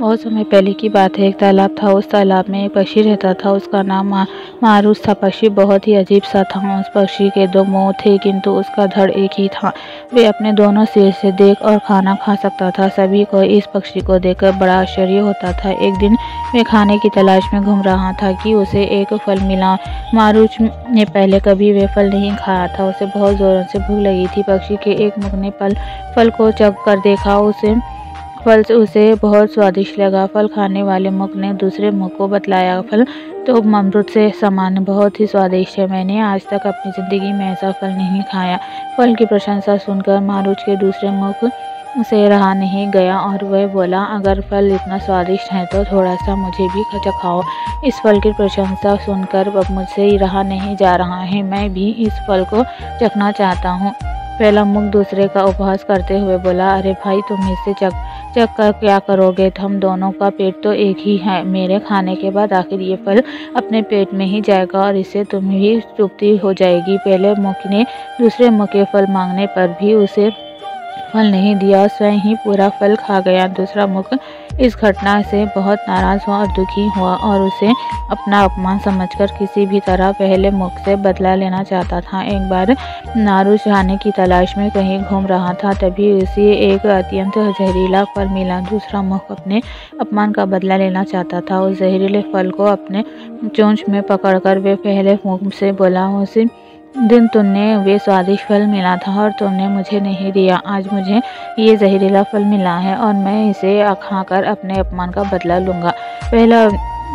बहुत समय पहले की बात है। एक तालाब था। उस तालाब में एक पक्षी रहता था। उसका नाम मारूस था। पक्षी बहुत ही अजीब सा था। उस पक्षी के दो मुंह थे, किंतु उसका धड़ एक ही था। वे अपने दोनों सिर से देख और खाना खा सकता था। सभी को इस पक्षी को देखकर बड़ा आश्चर्य होता था। एक दिन वे खाने की तलाश में घूम रहा था कि उसे एक फल मिला। मारूस ने पहले कभी वे फल नहीं खाया था। उसे बहुत जोरों से भूख लगी थी। पक्षी के एक मुख ने फल को चख कर देखा। फल से उसे बहुत स्वादिष्ट लगा। फल खाने वाले मुख ने दूसरे मुख को बतलाया, फल तो अमृत से समान बहुत ही स्वादिष्ट है। मैंने आज तक अपनी ज़िंदगी में ऐसा फल नहीं खाया। फल की प्रशंसा सुनकर मारूच के दूसरे मुख से रहा नहीं गया और वह बोला, अगर फल इतना स्वादिष्ट है तो थोड़ा सा मुझे भी चखाओ। इस फल की प्रशंसा सुनकर अब मुझसे ही रहा नहीं जा रहा है। मैं भी इस फल को चखना चाहता हूँ। पहला मुख दूसरे का उपहास करते हुए बोला, अरे भाई, तुम इससे चख कर क्या करोगे? हम दोनों का पेट तो एक ही है। मेरे खाने के बाद आखिर ये फल अपने पेट में ही जाएगा और इससे तुम ही तृप्ति हो जाएगी। पहले मुख ने दूसरे मुख के फल मांगने पर भी उसे फल नहीं दिया, स्वयं ही पूरा फल खा गया। दूसरा मुख इस घटना से बहुत नाराज हुआ और दुखी हुआ और उसे अपना अपमान समझकर किसी भी तरह पहले मुख से बदला लेना चाहता था। एक बार मारूच खाने की तलाश में कहीं घूम रहा था, तभी उसे एक अत्यंत जहरीला फल मिला। दूसरा मुख अपने अपमान का बदला लेना चाहता था। उस जहरीले फल को अपने चोंच में पकड़कर वे पहले मुख से बोला, उसे दिन तुमने वे स्वादिष्ट फल मिला था और तुमने मुझे नहीं दिया। आज मुझे ये जहरीला फल मिला है और मैं इसे खाकर अपने अपमान का बदला लूँगा। पहला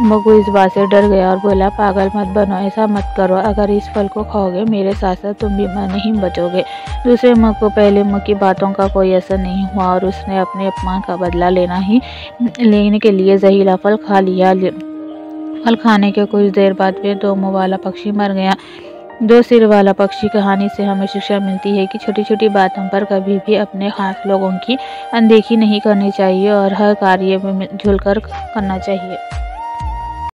मुख इस बात से डर गया और बोला, पागल मत बनो, ऐसा मत करो। अगर इस फल को खाओगे मेरे साथ साथ तुम भी नहीं बचोगे। दूसरे मुख को पहले मुख की बातों का कोई असर नहीं हुआ और उसने अपने अपमान का बदला लेने के लिए जहरीला फल खा लिया। फल खाने के कुछ देर बाद वे दो मुँह वाला पक्षी मर गया। दो सिर वाला पक्षी कहानी से हमें शिक्षा मिलती है कि छोटी छोटी बातों पर कभी भी अपने खास लोगों की अनदेखी नहीं करनी चाहिए और हर कार्य में मिलजुल कर करना चाहिए।